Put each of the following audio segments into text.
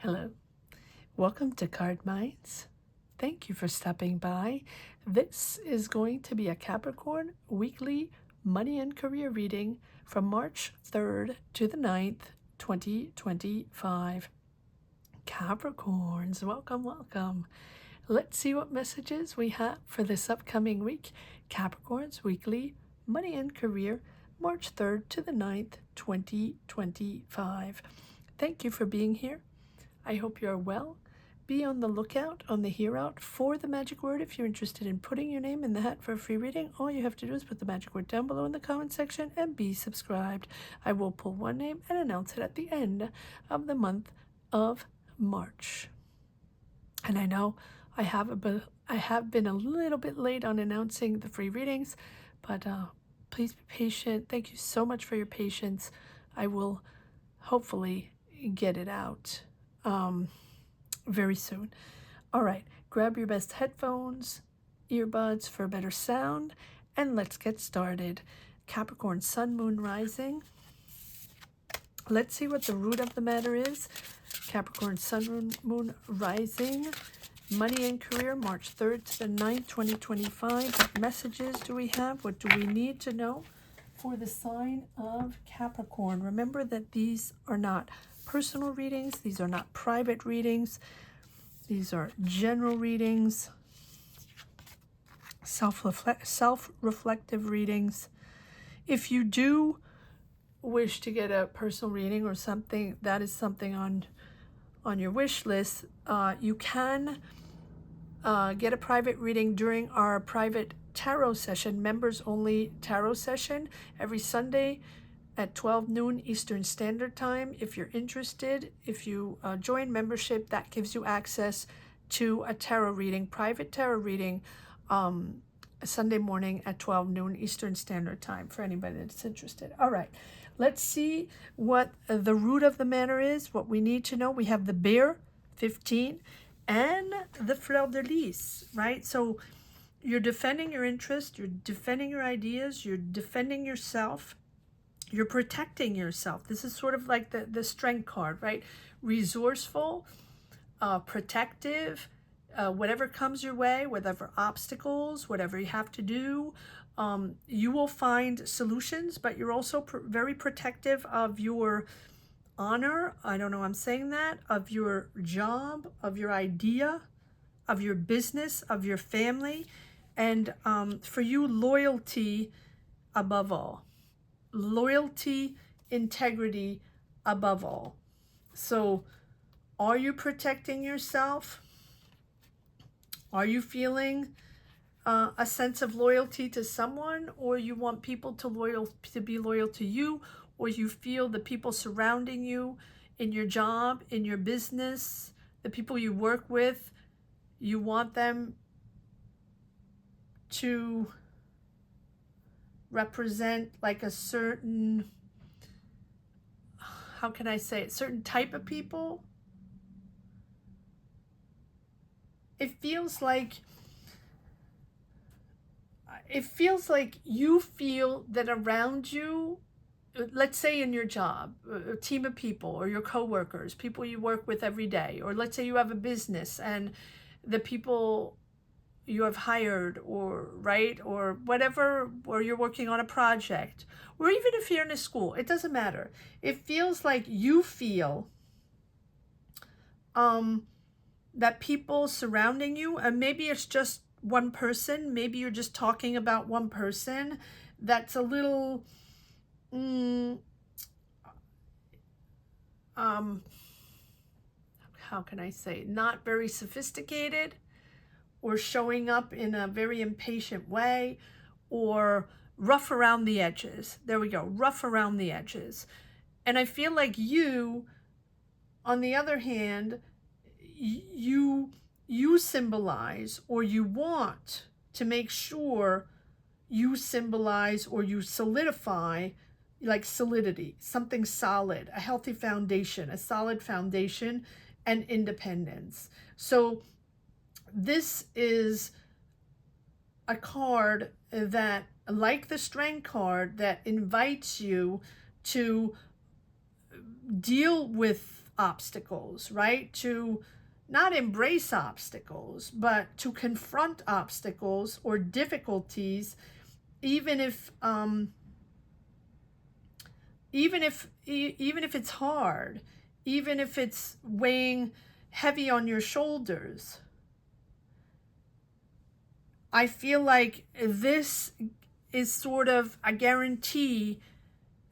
Hello, welcome to Cardminds. Thank you for stopping by. This is going to be a Capricorn weekly money and career reading from March 3rd to the 9th, 2025. Capricorns, welcome, welcome. Let's see what messages we have for this upcoming week. Capricorns weekly money and career, March 3rd to the 9th, 2025. Thank you for being here. I hope you're well. Be on the lookout, on the hear out for the magic word. If you're interested in putting your name in the hat for a free reading, all you have to do is put the magic word down below in the comment section and be subscribed. I will pull one name and announce it at the end of the month of March. And I know I have been a little bit late on announcing the free readings, but please be patient. Thank you so much for your patience. I will hopefully get it out very soon. All right, grab your best headphones, earbuds for better sound, and let's get started. Capricorn Sun, Moon, Rising. Let's see what the root of the matter is. Capricorn Sun, Moon, Rising. Money and career, March 3rd to the 9th, 2025. What messages do we have? What do we need to know for the sign of Capricorn? Remember that these are not personal readings. These are not private readings. These are general readings, self-reflective readings. If you do wish to get a personal reading or something, that is something on your wish list, you can get a private reading during our private tarot session, members only tarot session, every Sunday at 12 noon Eastern Standard Time. If you're interested, if you join membership, that gives you access to a tarot reading, private tarot reading, Sunday morning at 12 noon Eastern Standard Time for anybody that's interested. All right, let's see what the root of the matter is, what we need to know. We have the bear, 15, and the fleur de lis, right? So you're defending your interest, you're defending your ideas, you're defending yourself, you're protecting yourself. This is sort of like the strength card, right? Resourceful, protective, whatever comes your way, whatever obstacles, whatever you have to do, you will find solutions, but you're also very protective of your honor. I don't know I'm saying that, of your job, of your idea, of your business, of your family, and for you, loyalty above all. Loyalty, integrity above all. So are you protecting yourself? Are you feeling a sense of loyalty to someone, or you want people to be loyal to you, or you feel the people surrounding you in your job, in your business, the people you work with, you want them to represent like a certain, how can I say it, certain type of people? It feels like you feel that around you, let's say in your job, a team of people or your coworkers, people you work with every day, or let's say you have a business and the people you have hired, or right, or whatever, or you're working on a project, or even if you're in a school, it doesn't matter. It feels like you feel that people surrounding you, and maybe it's just one person, maybe you're just talking about one person that's a little how can I say, not very sophisticated, or showing up in a very impatient way, or rough around the edges. There we go, rough around the edges. And I feel like you, on the other hand, you symbolize, or you want to make sure you symbolize, or you solidify, like solidity, something solid, a healthy foundation, a solid foundation, and independence. So this is a card that, like the Strength card, that invites you to deal with obstacles, right? To not embrace obstacles, but to confront obstacles or difficulties, even if it's hard, even if it's weighing heavy on your shoulders. I feel like this is sort of a guarantee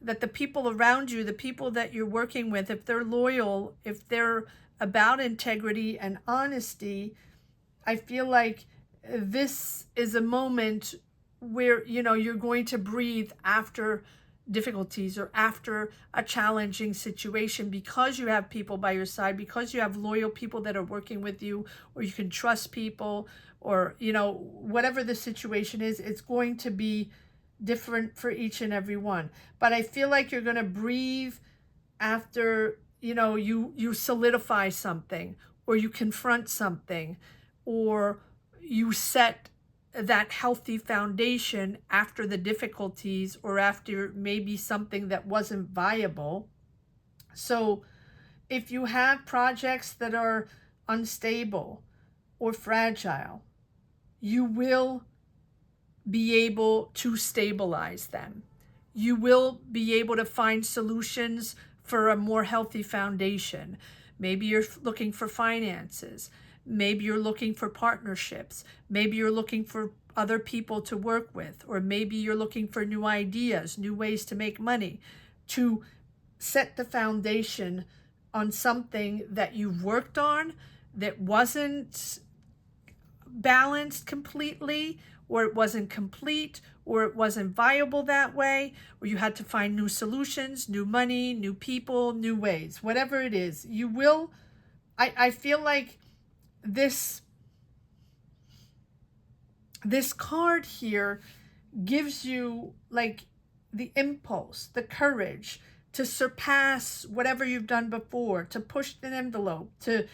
that the people around you, the people that you're working with, if they're loyal, if they're about integrity and honesty, I feel like this is a moment where, you know, you're going to breathe after difficulties or after a challenging situation, because you have people by your side, because you have loyal people that are working with you, or you can trust people, or, you know, whatever the situation is, it's going to be different for each and every one. But I feel like you're going to breathe after, you know, you solidify something, or you confront something, or you set that healthy foundation after the difficulties, or after maybe something that wasn't viable. So if you have projects that are unstable or fragile, you will be able to stabilize them. You will be able to find solutions for a more healthy foundation. Maybe you're looking for finances. Maybe you're looking for partnerships. Maybe you're looking for other people to work with, or maybe you're looking for new ideas, new ways to make money, to set the foundation on something that you've worked on that wasn't balanced completely, or it wasn't complete, or it wasn't viable that way, or you had to find new solutions, new money, new people, new ways, whatever it is, you will. I feel like this card here gives you like the impulse, the courage to surpass whatever you've done before, to push the envelope, to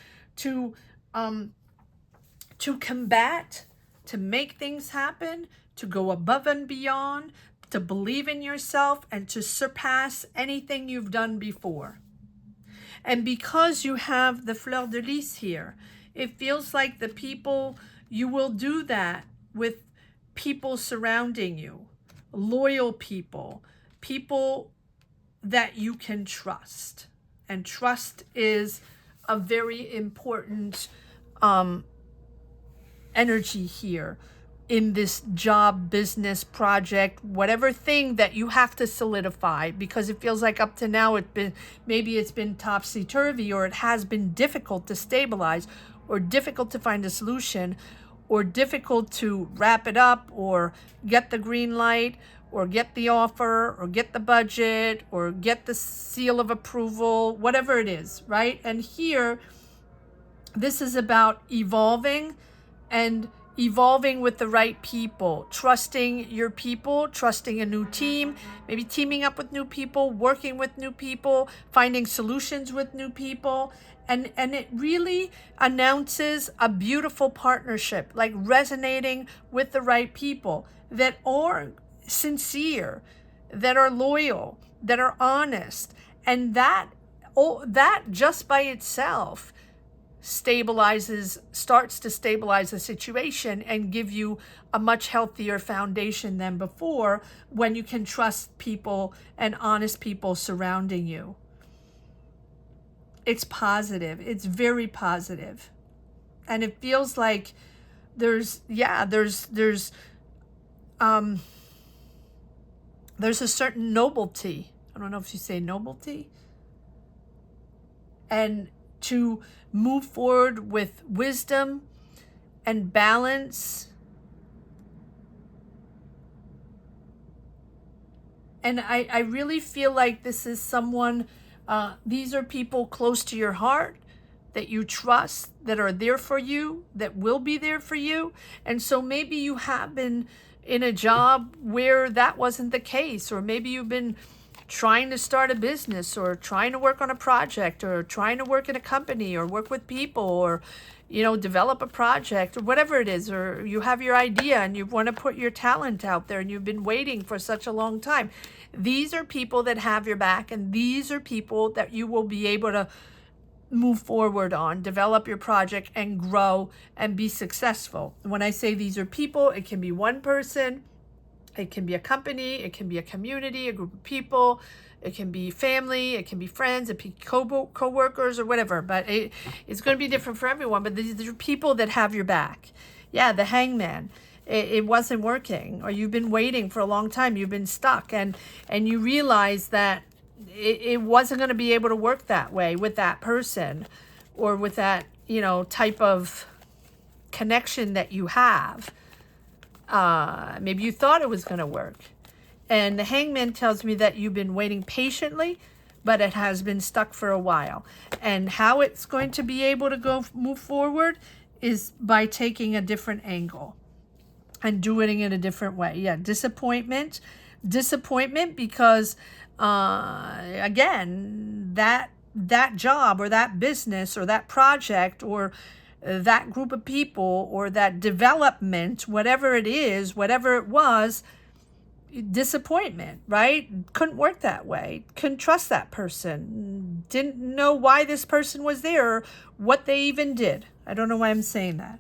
combat, to make things happen, to go above and beyond, to believe in yourself, and to surpass anything you've done before. And because you have the fleur de lis here, it feels like the people, you will do that with people surrounding you, loyal people, people that you can trust. And trust is a very important energy here in this job, business, project, whatever thing that you have to solidify, because it feels like up to now it's been topsy-turvy, or it has been difficult to stabilize, or difficult to find a solution, or difficult to wrap it up, or get the green light, or get the offer, or get the budget, or get the seal of approval, whatever it is, right? And here, this is about evolving, and evolving with the right people, trusting your people, trusting a new team, maybe teaming up with new people, working with new people, finding solutions with new people. And it really announces a beautiful partnership, like resonating with the right people that are sincere, that are loyal, that are honest. And that just by itself starts to stabilize the situation and give you a much healthier foundation than before, when you can trust people and honest people surrounding you. It's positive. It's very positive. And it feels like there's a certain nobility. I don't know if you say nobility. And to move forward with wisdom and balance. And I really feel like this is someone, these are people close to your heart that you trust, that are there for you, that will be there for you. And so maybe you have been in a job where that wasn't the case, or maybe you've been trying to start a business, or trying to work on a project, or trying to work in a company, or work with people, or, you know, develop a project, or whatever it is, or you have your idea and you want to put your talent out there and you've been waiting for such a long time. These are people that have your back, and these are people that you will be able to move forward on, develop your project and grow and be successful. When I say these are people, it can be one person, it can be a company, it can be a community, a group of people, it can be family, it can be friends, it can be co-workers or whatever, but it's going to be different for everyone. But these are people that have your back. Yeah, the hangman. It wasn't working, or you've been waiting for a long time, you've been stuck, and you realize that it wasn't going to be able to work that way with that person or with that, type of connection that you have. Maybe you thought it was going to work. And the hangman tells me that you've been waiting patiently, but it has been stuck for a while. And how it's going to be able to move forward is by taking a different angle and doing it a different way. Yeah, disappointment because again, that job or that business or that project or that group of people or that development, whatever it is, whatever it was, disappointment, right? Couldn't work that way. Couldn't trust that person. Didn't know why this person was there or what they even did. I don't know why I'm saying that.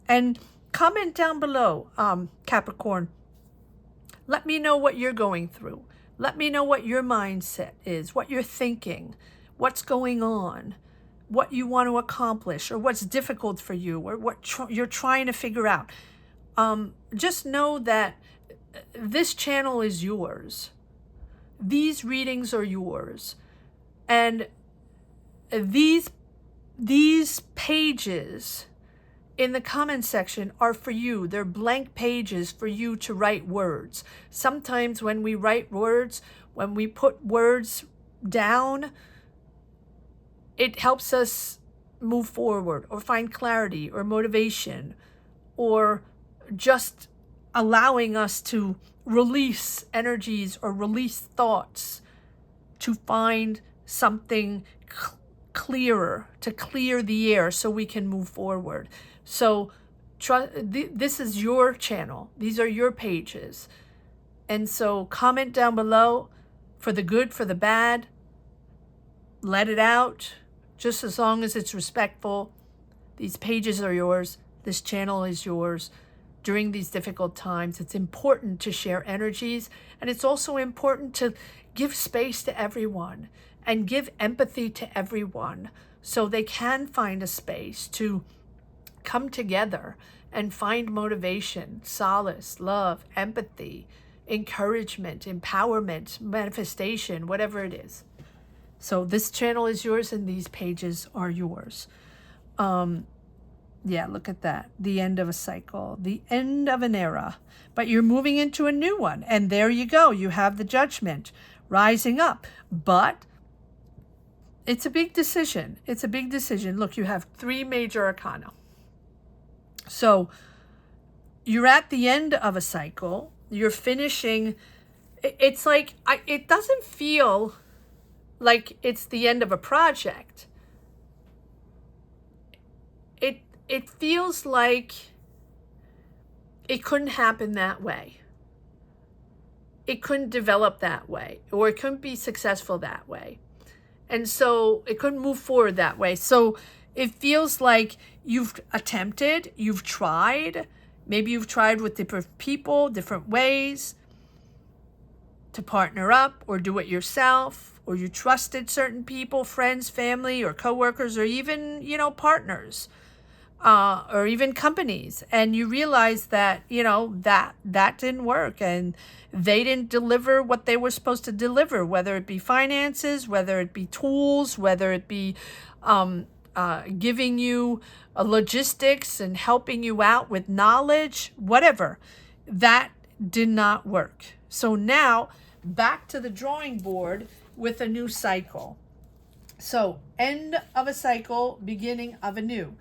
And comment down below, Capricorn. Let me know what you're going through. Let me know what your mindset is, what you're thinking, what's going on, what you want to accomplish, or what's difficult for you, or what you're trying to figure out. Just know that this channel is yours. These readings are yours. And these pages in the comment section are for you. They're blank pages for you to write words. Sometimes when we write words, when we put words down, it helps us move forward or find clarity or motivation or just allowing us to release energies or release thoughts to find something clearer, to clear the air so we can move forward. So this is your channel. These are your pages. And so comment down below for the good, for the bad. Let it out, just as long as it's respectful. These pages are yours. This channel is yours. During these difficult times, it's important to share energies, and it's also important to give space to everyone and give empathy to everyone so they can find a space to come together and find motivation, solace, love, empathy, encouragement, empowerment, manifestation, whatever it is. So this channel is yours and these pages are yours. Yeah, look at that. The end of a cycle, the end of an era, but you're moving into a new one. And there you go. You have the Judgment rising up, but it's a big decision. It's a big decision. Look, you have 3 major arcana. So you're at the end of a cycle. You're finishing. It's like, it doesn't feel like it's the end of a project. It feels like it couldn't happen that way. It couldn't develop that way, or it couldn't be successful that way. And so it couldn't move forward that way. So it feels like you've attempted, you've tried, maybe you've tried with different people, different ways to partner up or do it yourself, or you trusted certain people, friends, family, or coworkers, or even, partners, or even companies. And you realize that, that didn't work and they didn't deliver what they were supposed to deliver, whether it be finances, whether it be tools, whether it be giving you logistics and helping you out with knowledge, whatever. That did not work. So now back to the drawing board with a new cycle. So end of a cycle, beginning of a new.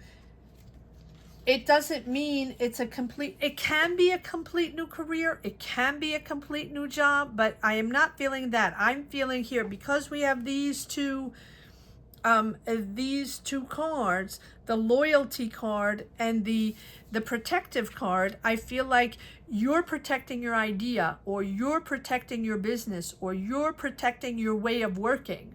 It doesn't mean it's a complete, it can be a complete new career. It can be a complete new job, but I am not feeling that. I'm feeling here, because we have these two cards, the loyalty card and the protective card. I feel like you're protecting your idea, or you're protecting your business, or you're protecting your way of working.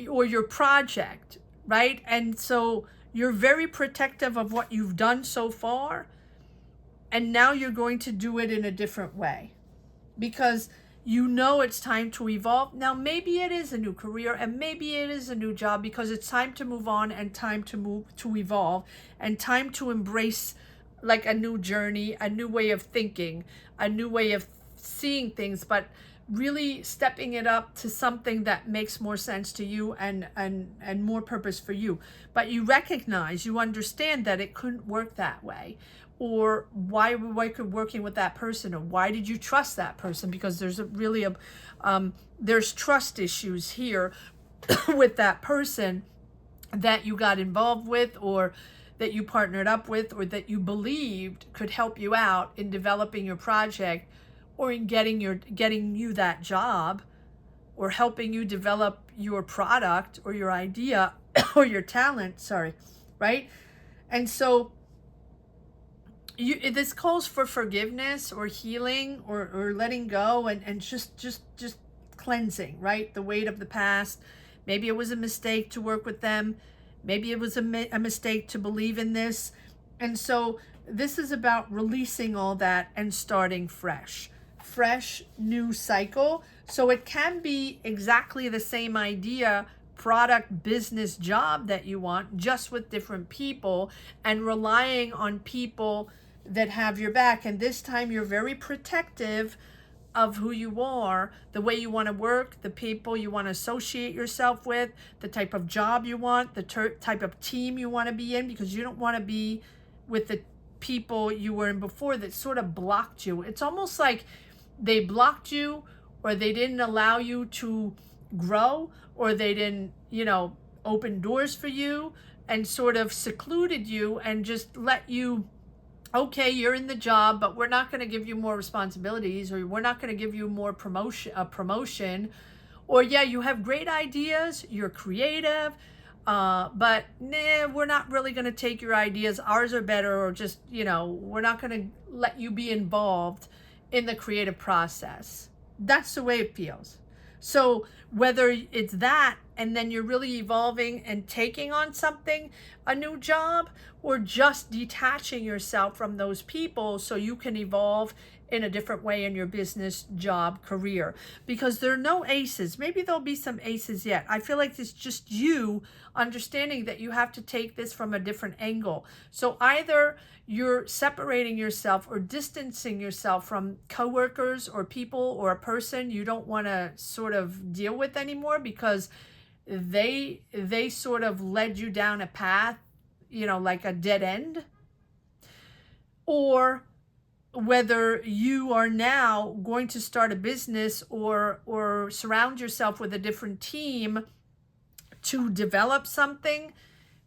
or your project, right? And so you're very protective of what you've done so far, and now you're going to do it in a different way because you know it's time to evolve. Now, maybe it is a new career and maybe it is a new job because it's time to move on and time to evolve and time to embrace like a new journey, a new way of thinking, a new way of seeing things, but really stepping it up to something that makes more sense to you and more purpose for you. But you recognize, you understand that it couldn't work that way, or why could working with that person, or why did you trust that person, because there's there's trust issues here with that person that you got involved with, or that you partnered up with, or that you believed could help you out in developing your project, or in getting you that job, or helping you develop your product or your idea or your talent, right? And so this calls for forgiveness or healing, or letting go, and just cleansing, right? The weight of the past. Maybe it was a mistake to work with them. Maybe it was a mistake to believe in this. And so this is about releasing all that and starting fresh new cycle. So it can be exactly the same idea, product, business, job that you want, just with different people, and relying on people that have your back. And this time you're very protective of who you are, the way you want to work, the people you want to associate yourself with, the type of job you want, the type of team you want to be in, because you don't want to be with the people you were in before that sort of blocked you. It's almost like they blocked you, or they didn't allow you to grow, or they didn't, open doors for you, and sort of secluded you and just let you, okay, you're in the job, but we're not going to give you more responsibilities, or we're not going to give you more promotion, or yeah, you have great ideas, you're creative, but nah, we're not really going to take your ideas, ours are better, or just, we're not going to let you be involved in the creative process. That's the way it feels. So whether it's that, and then you're really evolving and taking on something, a new job, or just detaching yourself from those people so you can evolve in a different way in your business, job, career, because there are no aces. Maybe there'll be some aces yet. I feel like it's just you understanding that you have to take this from a different angle. So either you're separating yourself or distancing yourself from coworkers or people or a person you don't want to sort of deal with anymore, because they sort of led you down a path, like a dead end. Or whether you are now going to start a business, or surround yourself with a different team to develop something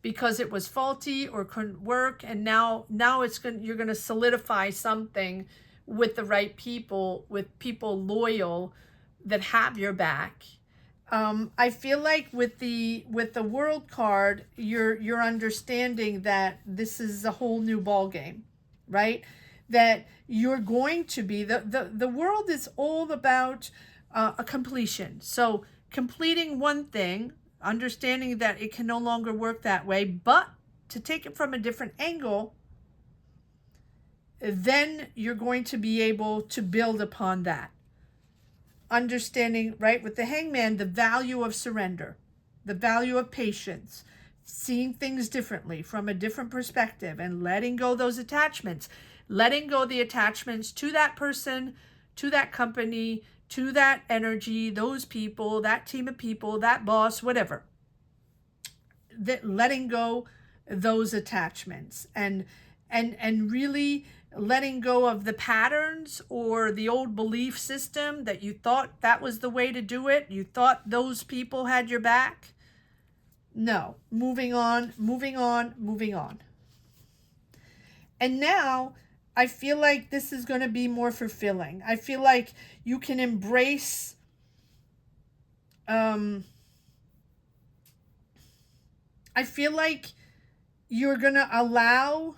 because it was faulty or couldn't work, and now you're going to solidify something with the right people, with people loyal that have your back. I feel like with the World card, you're understanding that this is a whole new ball game, right? That you're going to be the world is all about a completion. So completing one thing, understanding that it can no longer work that way, but to take it from a different angle, then you're going to be able to build upon that. Understanding, right, with the Hangman, the value of surrender, the value of patience, seeing things differently from a different perspective, and letting go those attachments, letting go the attachments to that person, to that company, to that energy, those people, that team of people, that boss, whatever. That letting go those attachments, and really letting go of the patterns or the old belief system that you thought that was the way to do it. You thought those people had your back. No, moving on. And now I feel like this is going to be more fulfilling. I feel like you can embrace I feel like you're going to allow,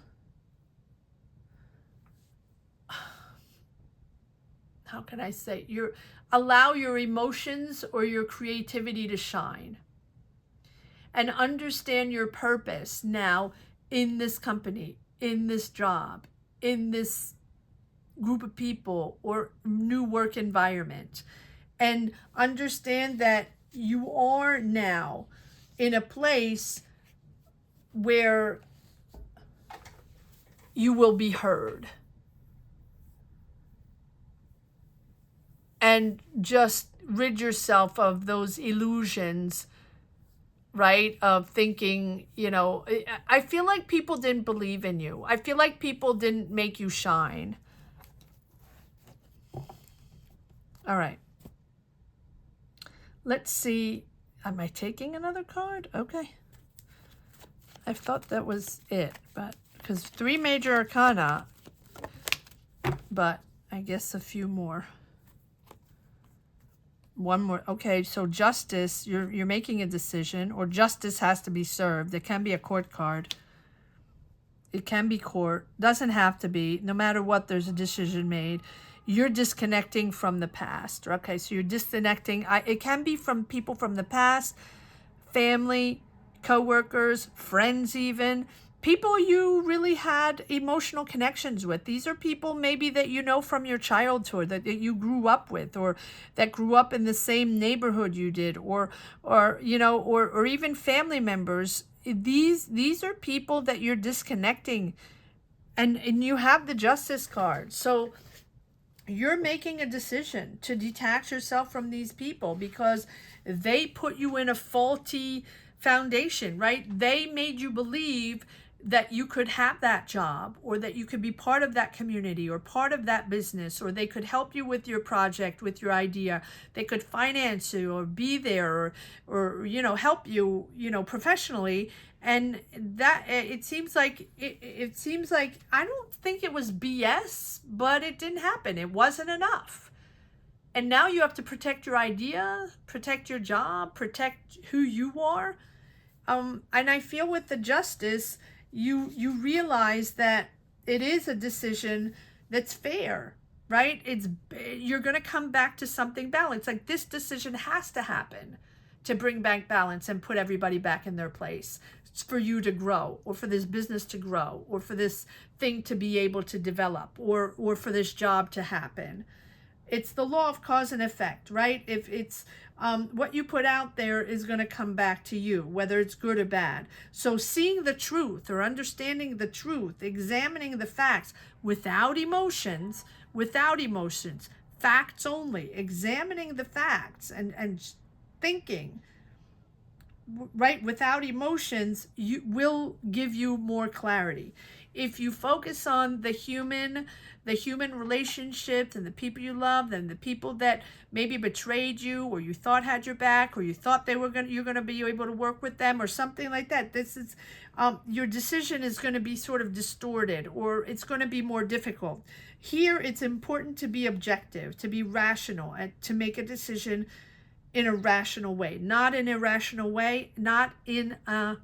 how can I say, allow your emotions or your creativity to shine. and understand your purpose now in this company, in this job, in this group of people or new work environment, and understand that you are now in a place where you will be heard. And just rid yourself of those illusions, right? Of thinking, you know, I feel like people didn't believe in you. I feel like people didn't make you shine. All right. Let's see. Am I taking another card? Okay. I thought that was it, but because 3 major arcana, but I guess a few more. One more. Okay, so justice, you're making a decision, or justice has to be served. It can be a court card. It can be court. Doesn't have to be. No matter what, there's a decision made. You're disconnecting from the past. Okay, so you're disconnecting. It can be from people from the past, family, co-workers, friends even. People you really had emotional connections with. These are people maybe that you know from your childhood, that you grew up with, or that grew up in the same neighborhood you did, or you know, or even family members. These are people that you're disconnecting, and you have the Justice card. So you're making a decision to detach yourself from these people because they put you in a faulty foundation, right? They made you believe that you could have that job, or that you could be part of that community or part of that business, or they could help you with your project, with your idea. They could finance you or be there, or you know, help you, you know, professionally. And that it seems like I don't think it was BS, but it didn't happen. It wasn't enough. And now you have to protect your idea, protect your job, protect who you are. And I feel with the Justice, you realize that it is a decision that's fair, right? You're going to come back to something balanced. Like, this decision has to happen to bring back balance and put everybody back in their place. It's for you to grow, or for this business to grow, or for this thing to be able to develop, or for this job to happen. It's the law of cause and effect, right? If it's what you put out there is going to come back to you, whether it's good or bad. So seeing the truth, or understanding the truth, examining the facts without emotions, facts only, examining the facts and thinking, right, without emotions, you will give you more clarity. If you focus on the human relationships and the people you love, and the people that maybe betrayed you, or you thought had your back, or you thought you're going to be able to work with them, or something like that, this is your decision is going to be sort of distorted, or it's going to be more difficult. Here, it's important to be objective, to be rational, and to make a decision in a rational way, not in a irrational way, not in a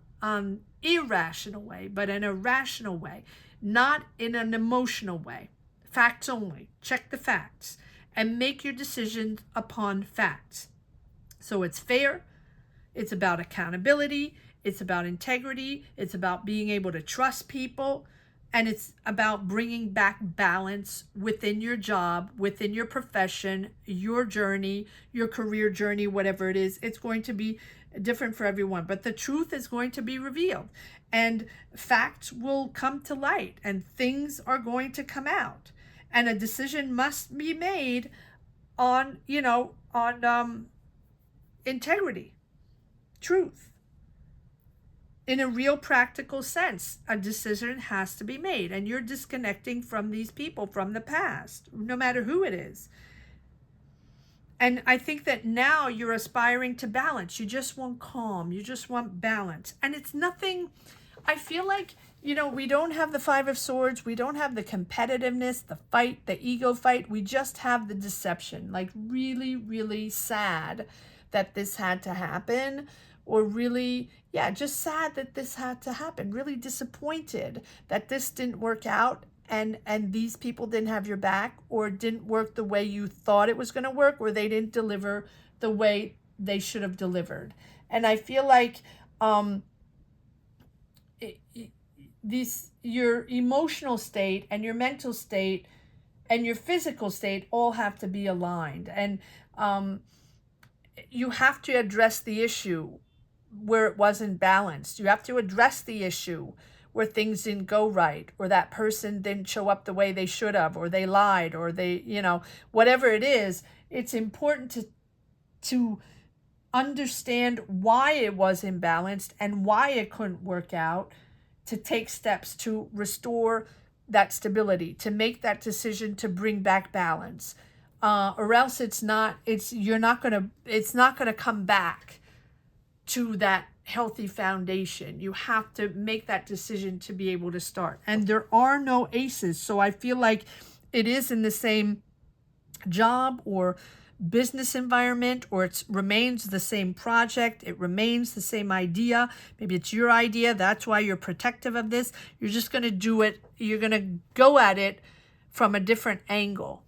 irrational way, but in a rational way, not in an emotional way. Facts only. Check the facts and make your decisions upon facts. So it's fair. It's about accountability. It's about integrity. It's about being able to trust people. And it's about bringing back balance within your job, within your profession, your journey, your career journey, whatever it is. It's going to be different for everyone, but the truth is going to be revealed, and facts will come to light, and things are going to come out, and a decision must be made on, you know, on integrity, truth. In a real practical sense, a decision has to be made, and you're disconnecting from these people from the past, no matter who it is. And I think that now you're aspiring to balance. You just want calm. You just want balance. And it's nothing, I feel like, you know, we don't have the 5 of Swords. We don't have the competitiveness, the fight, the ego fight. We just have the deception. Like, really, really sad that this had to happen. Or really, yeah, just sad that this had to happen. Really disappointed that this didn't work out. And these people didn't have your back, or didn't work the way you thought it was going to work, or they didn't deliver the way they should have delivered. And I feel like um, your emotional state and your mental state and your physical state all have to be aligned. And you have to address the issue where it wasn't balanced. You have to address the issue where things didn't go right, or that person didn't show up the way they should have, or they lied, or they, whatever it is. It's important to understand why it was imbalanced and why it couldn't work out, to take steps to restore that stability, to make that decision to bring back balance. Or else it's not gonna come back to that healthy foundation. You have to make that decision to be able to start. And there are no aces. So I feel like it is in the same job or business environment, or it remains the same project, it remains the same idea. Maybe it's your idea, that's why you're protective of this. You're just going to do it, you're going to go at it from a different angle.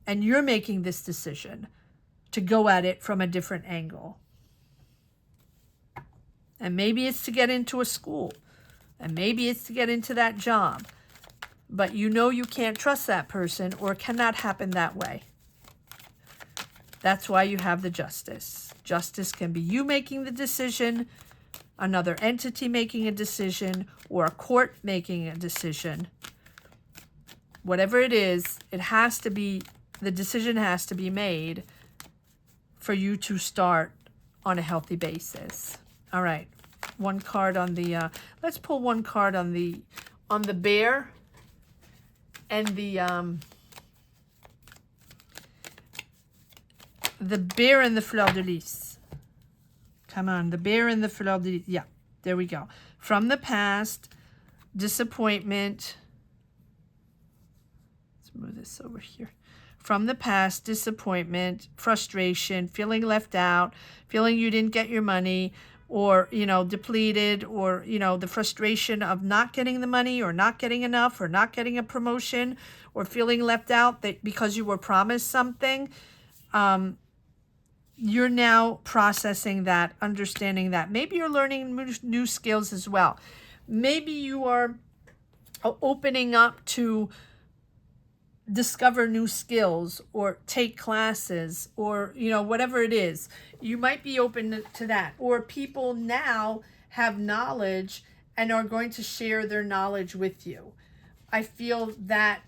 And you're making this decision to go at it from a different angle. And maybe it's to get into a school, and maybe it's to get into that job. But you can't trust that person, or it cannot happen that way. That's why you have the justice. Justice can be you making the decision, another entity making a decision, or a court making a decision. Whatever it is, the decision has to be made for you to start on a healthy basis. All right, one card on the, let's pull one card on the bear and the bear and the fleur de lis. Come on, the bear and the fleur de lis. Yeah, there we go. From the past, disappointment. Let's move this over here. From the past, disappointment, frustration, feeling left out, feeling you didn't get your money, or, depleted, or, the frustration of not getting the money, or not getting enough, or not getting a promotion, or feeling left out that because you were promised something. You're now processing that, understanding that. Maybe you're learning new skills as well. Maybe you are opening up to discover new skills, or take classes, or whatever it is. You might be open to that. Or people now have knowledge and are going to share their knowledge with you. I feel that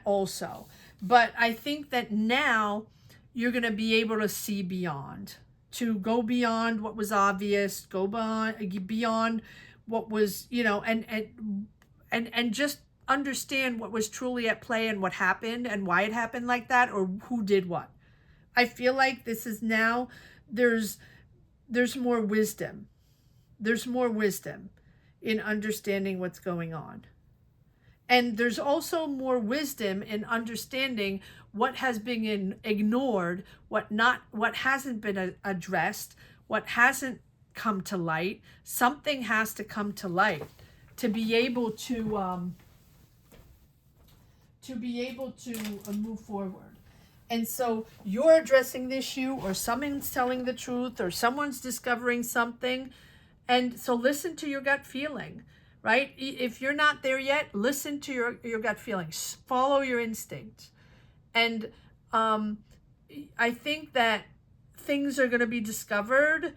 also. But I think that now you're going to be able to see beyond, to go beyond what was obvious, go beyond what was, and just understand what was truly at play, and what happened, and why it happened like that, or who did what. I feel like this is now, there's more wisdom. There's more wisdom in understanding what's going on. And there's also more wisdom in understanding what has been ignored, what hasn't been addressed, what hasn't come to light. Something has to come to light to be able to move forward. And so you're addressing the issue, or someone's telling the truth, or someone's discovering something. And so listen to your gut feeling, right? If you're not there yet, listen to your gut feelings. Follow your instinct. And I think that things are going to be discovered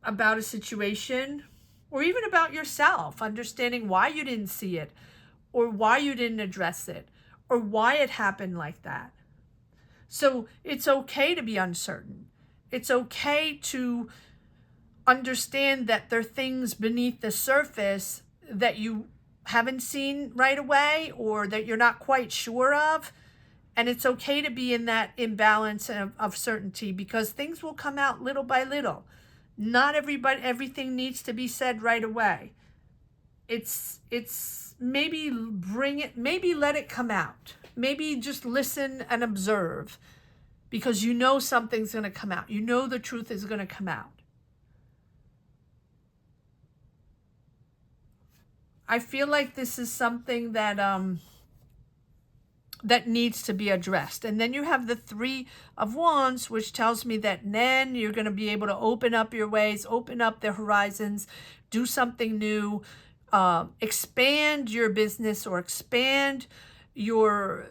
about a situation, or even about yourself, understanding why you didn't see it, or why you didn't address it, or why it happened like that. So it's okay to be uncertain. It's okay to understand that there are things beneath the surface that you haven't seen right away, or that you're not quite sure of. And it's okay to be in that imbalance of certainty, because things will come out little by little. Not everything needs to be said right away. It's maybe let it come out. Maybe just listen and observe, because something's going to come out. The truth is going to come out. I feel like this is something that that needs to be addressed. And then you have the Three of Wands, which tells me that then you're going to be able to open up your ways, open up the horizons, do something new, expand your business or expand your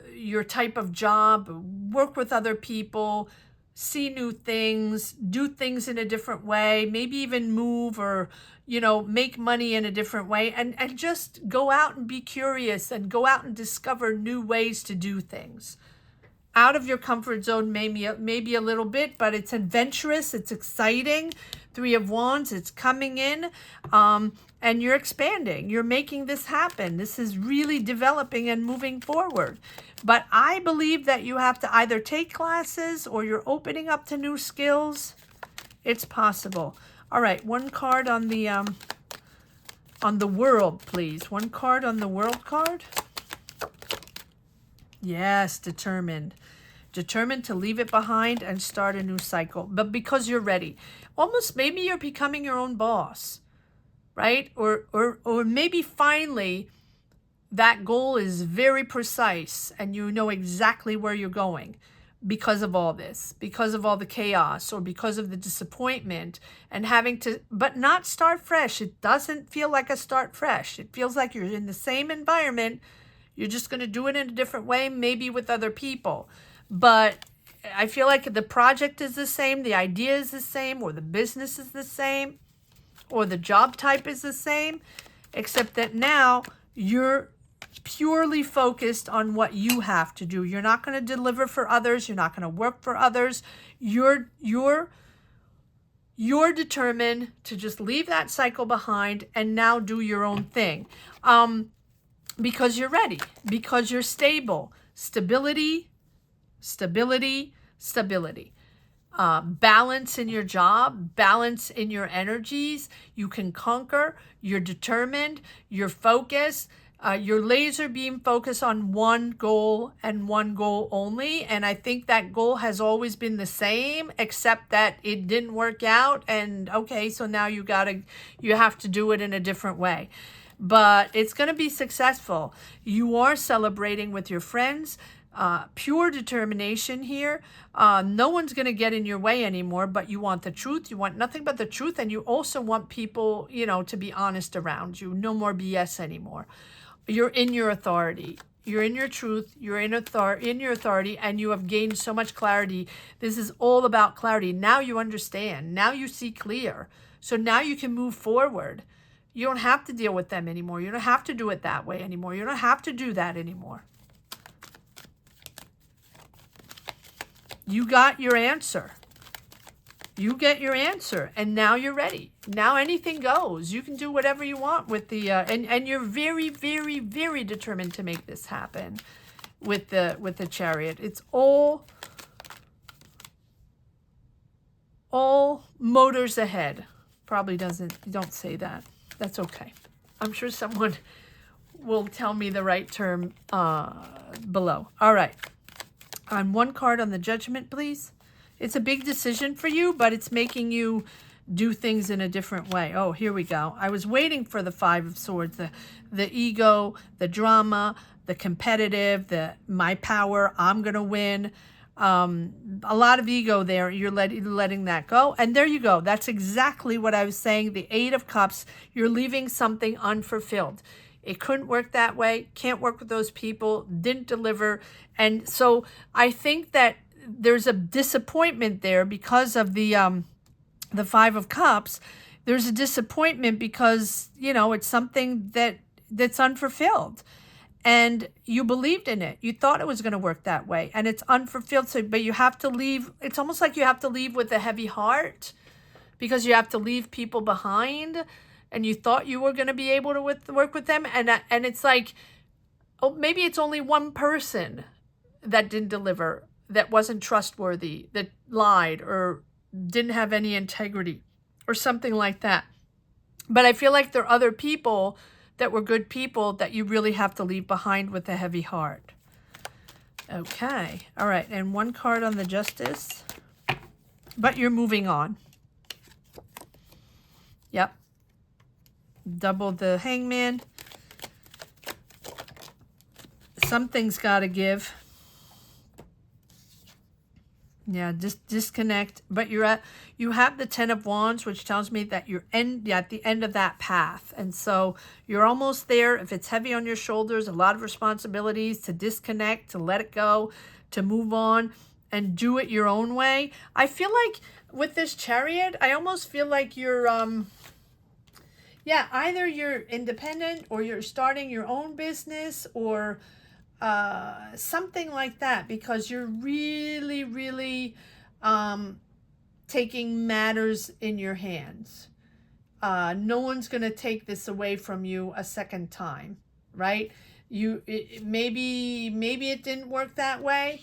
type of job, work with other people, see new things, do things in a different way, maybe even move or, you know, make money in a different way, and just go out and be curious and go out and discover new ways to do things. Out of your comfort zone, maybe a little bit, but it's adventurous, it's exciting. Three of Wands, it's coming in, and you're expanding. You're making this happen. This is really developing and moving forward. But I believe that you have to either take classes or you're opening up to new skills. It's possible. All right, one card on the World, please. One card on the World card. Yes, determined. Determined to leave it behind and start a new cycle. But because you're ready. Almost maybe you're becoming your own boss, right? Or maybe finally that goal is very precise and you know exactly where you're going. Because of all this, because of all the chaos, or because of the disappointment and having to, but not start fresh. It doesn't feel like a start fresh. It feels like you're in the same environment. You're just going to do it in a different way, maybe with other people. But I feel like the project is the same, the idea is the same, or the business is the same, or the job type is the same, except that now you're purely focused on what you have to do. You're not going to deliver for others. You're not going to work for others. You're determined to just leave that cycle behind and now do your own thing. Because you're ready, because you're stable. Stability, stability, stability. Balance in your job, balance in your energies. You can conquer. You're determined. You're focused. Your laser beam focus on one goal and one goal only. And I think that goal has always been the same, except that it didn't work out. And okay, so now you have to do it in a different way. But it's going to be successful. You are celebrating with your friends. Pure determination here. No one's going to get in your way anymore, but you want the truth. You want nothing but the truth. And you also want people, you know, to be honest around you. No more BS anymore. You're in your authority. You're in your truth. You're in your authority, and you have gained so much clarity. This is all about clarity. Now you understand. Now you see clear. So now you can move forward. You don't have to deal with them anymore. You don't have to do it that way anymore. You don't have to do that anymore. You got your answer. You get your answer, and now you're ready. Now anything goes. You can do whatever you want with the and you're very, very, very determined to make this happen with the Chariot. It's all motors ahead. Probably don't say that. That's okay. I'm sure someone will tell me the right term below. All right. On one card on the Judgment, please. It's a big decision for you, but it's making you do things in a different way. Oh, here we go. I was waiting for the Five of Swords, the ego, the drama, the competitive, the my power, I'm going to win. A lot of ego there. You're letting that go. And there you go. That's exactly what I was saying. The Eight of Cups, you're leaving something unfulfilled. It couldn't work that way. Can't work with those people. Didn't deliver. And so I think that there's a disappointment there because of the Five of Cups. There's a disappointment because, you know, it's something that's unfulfilled. And you believed in it. You thought it was going to work that way. And it's unfulfilled. So, but you have to leave. It's almost like you have to leave with a heavy heart because you have to leave people behind. And you thought you were going to be able to work with them. And it's like, oh, maybe it's only one person that didn't deliver, that wasn't trustworthy, that lied or didn't have any integrity or something like that. But I feel like there are other people that were good people that you really have to leave behind with a heavy heart. Okay. All right. And one card on the Justice. But you're moving on. Yep. Double the Hangman. Something's got to give. Yeah, just disconnect. But you have the 10 of Wands, which tells me that you're at the end of that path. And so you're almost there. If it's heavy on your shoulders, a lot of responsibilities, to disconnect, to let it go, to move on and do it your own way. I feel like with this Chariot, I almost feel like you're, yeah, either you're independent or you're starting your own business or something like that, because you're really, really taking matters in your hands. No one's going to take this away from you a second time, right? Maybe it didn't work that way.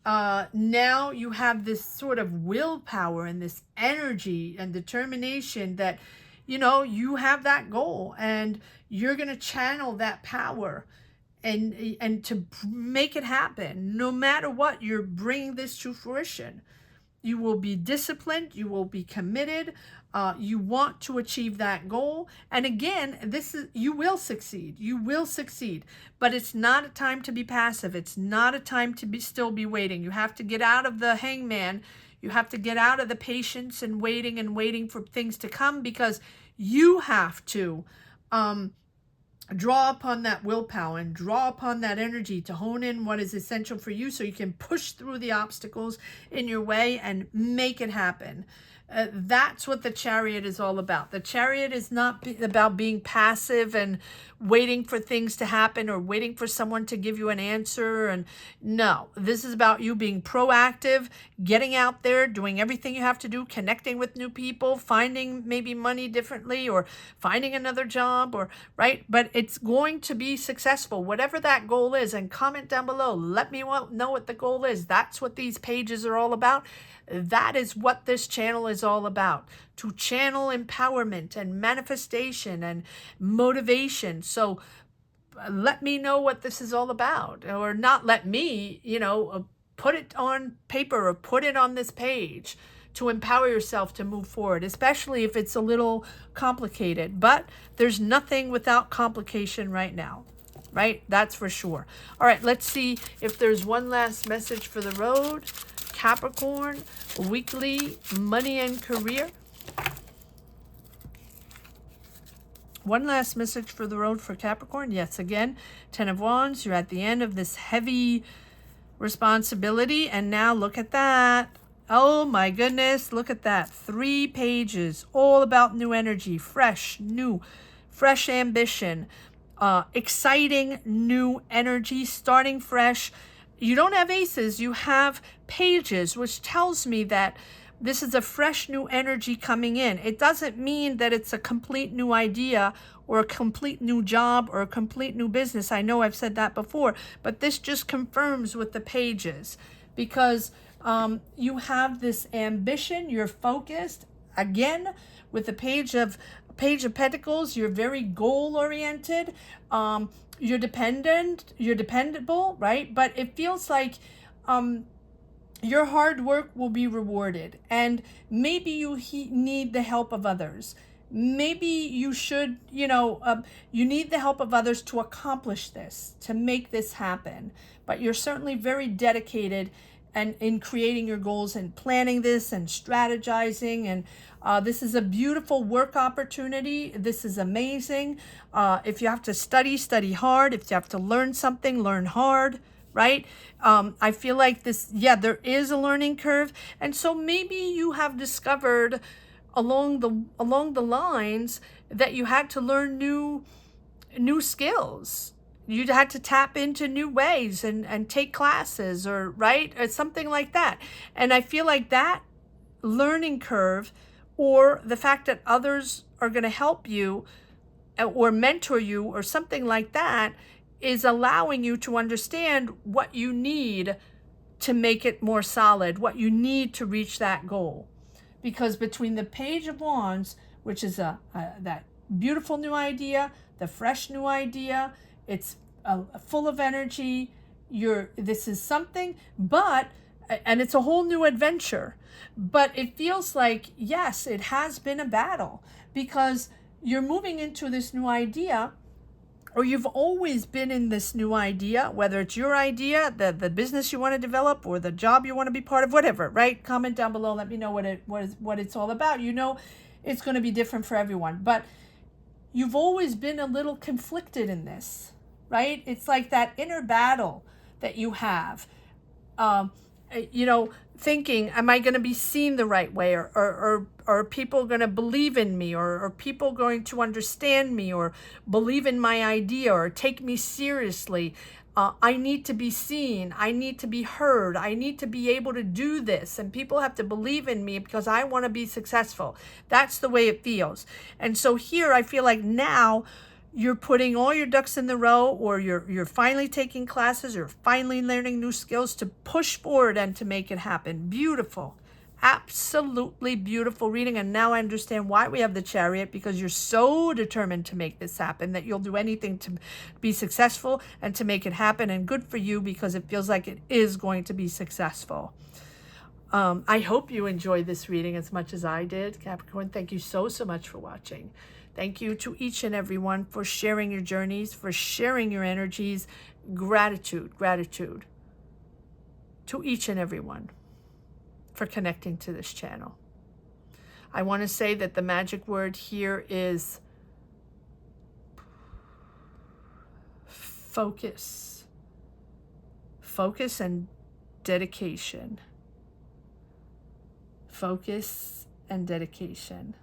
Now you have this sort of willpower and this energy and determination that, you know, you have that goal and you're going to channel that power and to make it happen. No matter what, you're bringing this to fruition. You will be disciplined. You will be committed. You want to achieve that goal. And again, you will succeed. You will succeed. But it's not a time to be passive. It's not a time to still be waiting. You have to get out of the hangman. You have to get out of the patience and waiting for things to come, because you have to draw upon that willpower and draw upon that energy to hone in what is essential for you so you can push through the obstacles in your way and make it happen. That's what the Chariot is all about. The Chariot is not about being passive and waiting for things to happen or waiting for someone to give you an answer. And no, this is about you being proactive, getting out there, doing everything you have to do, connecting with new people, finding maybe money differently or finding another job, or right. But it's going to be successful, whatever that goal is. And comment down below. Let me know what the goal is. That's what these pages are all about. That is what this channel is all about, to channel empowerment and manifestation and motivation. So let me know what this is all about, or not let me, put it on paper or put it on this page to empower yourself to move forward, especially if it's a little complicated. But there's nothing without complication right now, right? That's for sure. All right, let's see if there's one last message for the road. Capricorn, weekly money and career. One last message for the road for Capricorn. Yes, again, 10 of Wands. You're at the end of this heavy responsibility. And now look at that. Oh my goodness, look at that. 3 pages, all about new energy, fresh, new, fresh ambition, exciting new energy, starting fresh. You don't have aces, you have pages, which tells me that this is a fresh new energy coming in. It doesn't mean that it's a complete new idea or a complete new job or a complete new business. I know I've said that before, but this just confirms with the pages, because you have this ambition, you're focused. Again, with the Page of Pentacles, you're very goal-oriented. You're dependable, right? But it feels like your hard work will be rewarded, and maybe you need the help of others. Maybe you should, you need the help of others to accomplish this, to make this happen. But you're certainly very dedicated and in creating your goals and planning this and strategizing. And this is a beautiful work opportunity. This is amazing. If you have to study hard. If you have to learn something, learn hard, right? I feel like there is a learning curve. And so maybe you have discovered along the lines that you had to learn new skills. You had to tap into new ways and take classes, or something like that. And I feel like that learning curve, or the fact that others are going to help you or mentor you or something like that, is allowing you to understand what you need to make it more solid, what you need to reach that goal. Because between the Page of Wands, which is that beautiful new idea, the fresh new idea, it's full of energy. This is something, and it's a whole new adventure. But it feels like, yes, it has been a battle, because you're moving into this new idea or you've always been in this new idea, whether it's your idea, the business you want to develop, or the job you want to be part of, whatever, right? Comment down below. Let me know what it's all about. You know, it's going to be different for everyone, but you've always been a little conflicted in this, right? It's like that inner battle that you have, you know, thinking, am I going to be seen the right way? Or are people going to believe in me? Or are people going to understand me or believe in my idea or take me seriously? I need to be seen. I need to be heard. I need to be able to do this. And people have to believe in me because I want to be successful. That's the way it feels. And so here I feel like now you're putting all your ducks in the row, or you're finally taking classes, or finally learning new skills to push forward and to make it happen. Beautiful. Absolutely beautiful reading. And now I understand why we have the Chariot, because you're so determined to make this happen that you'll do anything to be successful and to make it happen. And good for you, because it feels like it is going to be successful. I hope you enjoyed this reading as much as I did, Capricorn. Thank you so much for watching. Thank you to each and every one for sharing your journeys, for sharing your energies. Gratitude to each and every one for connecting to this channel. I want to say that the magic word here is focus. Focus and dedication. Focus and dedication.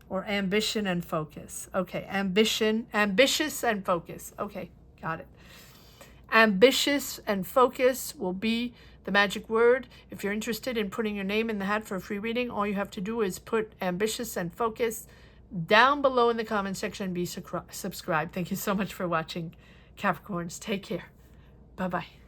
Or ambition and focus. Okay, ambitious and focus. Okay, got it. Ambitious and focus will be the magic word. If you're interested in putting your name in the hat for a free reading, all you have to do is put ambitious and focus down below in the comment section and be subscribed. Thank you so much for watching, Capricorns. Take care. Bye-bye.